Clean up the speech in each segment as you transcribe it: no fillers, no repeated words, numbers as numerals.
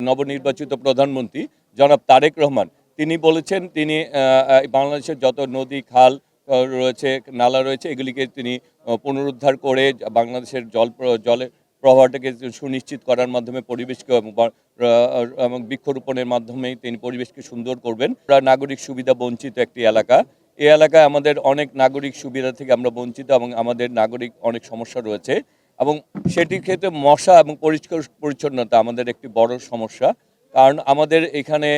নবনির্বাচিত প্রধানমন্ত্রী জনাব তারেক রহমান তিনি বলেছেন তিনি বাংলাদেশের যত নদী খাল রয়েছে নালা রয়েছে এগুলিকে তিনি পুনরুদ্ধার করে বাংলাদেশের জলের প্রবাহটাকে সুনিশ্চিত করার মাধ্যমে পরিবেশকে এবং বৃক্ষরোপণের মাধ্যমেই তিনি পরিবেশকে সুন্দর করবেন। নাগরিক সুবিধা বঞ্চিত একটি এলাকা, এই এলাকায় আমাদের অনেক নাগরিক সুবিধা থেকে আমরা বঞ্চিত এবং আমাদের নাগরিক অনেক সমস্যা রয়েছে এবং সেটির ক্ষেত্রে মশা এবং পরিষ্কার পরিচ্ছন্নতা আমাদের একটি বড় সমস্যা। কারণ আমাদের এখানে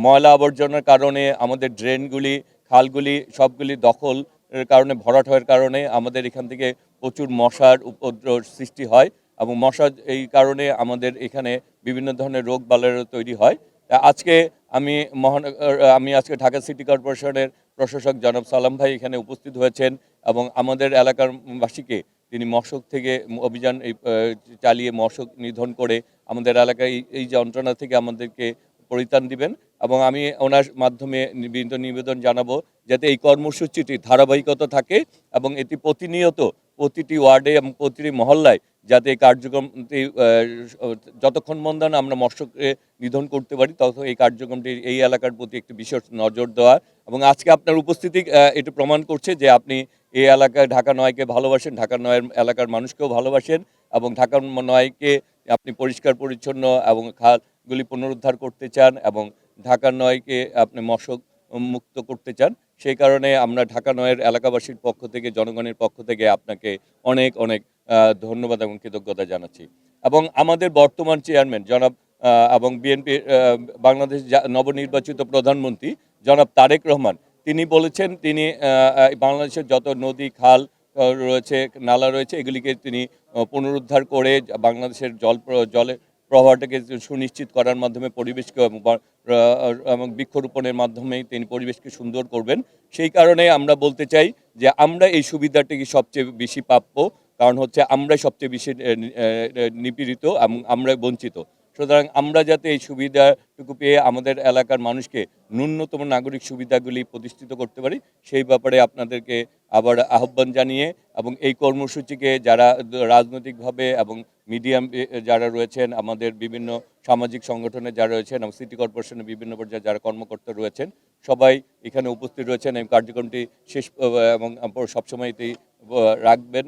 ময়লা আবর্জনার কারণে আমাদের ড্রেনগুলি খালগুলি সবগুলি দখলের কারণে ভরাট হওয়ার কারণে আমাদের এখান থেকে প্রচুর মশার উপদ্রব সৃষ্টি হয় এবং মশা এই কারণে আমাদের এখানে বিভিন্ন ধরনের রোগ বালাই তৈরি হয়। আজকে আমি আজকে ঢাকা সিটি কর্পোরেশনের প্রশাসক জনাব সালাম ভাই এখানে উপস্থিত হয়েছেন এবং আমাদের এলাকার বাসীকে তিনি মশক থেকে অভিযান চালিয়ে মশক নিধন করে আমাদের এলাকায় এই যন্ত্রণা থেকে আমাদেরকে পরিত্রাণ দিবেন এবং আমি ওনার মাধ্যমে বিনীত নিবেদন জানাবো যাতে এই কর্মসূচিটি ধারাবাহিকতা থাকে এবং এটি প্রতিনিয়ত প্রতিটি ওয়ার্ডে এবং প্রতিটি মহল্লায় যাতে এই কার্যক্রমটি যতক্ষণ পর্যন্ত আমরা মৎস্যকে নিধন করতে পারি তত এই কার্যক্রমটি এই এলাকার প্রতি একটি বিশেষ নজর দেওয়া এবং আজকে আপনার উপস্থিতি এটি প্রমাণ করছে যে আপনি এই এলাকায় ঢাকা নয়কে ভালোবাসেন, ঢাকা নয়ের এলাকার মানুষকেও ভালোবাসেন এবং ঢাকা নয়কে আপনি পরিষ্কার পরিচ্ছন্ন এবং খালগুলি পুনরুদ্ধার করতে চান এবং ঢাকা নয়কে আপনি মশক মুক্ত করতে চান। সেই কারণে আমরা ঢাকা নয়ের এলাকাবাসীর পক্ষ থেকে জনগণের পক্ষ থেকে আপনাকে অনেক অনেক ধন্যবাদ এবং কৃতজ্ঞতা জানাচ্ছি এবং আমাদের বর্তমান চেয়ারম্যান জনাব এবং বিএনপির বাংলাদেশ নবনির্বাচিত প্রধানমন্ত্রী জনাব তারেক রহমান তিনি বলেছেন তিনি বাংলাদেশের যত নদী খাল রয়েছে নালা রয়েছে এগুলিকে তিনি পুনরুদ্ধার করে বাংলাদেশের জলের প্রবাহটাকে সুনিশ্চিত করার মাধ্যমে পরিবেশকে এবং বৃক্ষরোপণের মাধ্যমেই তিনি পরিবেশকে সুন্দর করবেন। সেই কারণে আমরা বলতে চাই যে আমরা এই সুবিধাটি সবচেয়ে বেশি প্রাপ্য, কারণ হচ্ছে আমরাই সবচেয়ে বেশি নিপীড়িত এবং আমরাই বঞ্চিত। সুতরাং আমরা যাতে এই সুবিধাটুকু পেয়ে আমাদের এলাকার মানুষকে ন্যূনতম নাগরিক সুবিধাগুলি প্রতিষ্ঠিত করতে পারি সেই ব্যাপারে আপনাদেরকে আবার আহ্বান জানিয়ে এবং এই কর্মসূচিকে যারা রাজনৈতিকভাবে এবং মিডিয়াম যারা রয়েছেন আমাদের বিভিন্ন সামাজিক সংগঠনে যারা রয়েছেন এবং সিটি কর্পোরেশনের বিভিন্ন পর্যায়ে যারা কর্মকর্তা রয়েছেন সবাই এখানে উপস্থিত রয়েছেন এই কার্যক্রমটি শেষ এবং সবসময় এটি রাখবেন।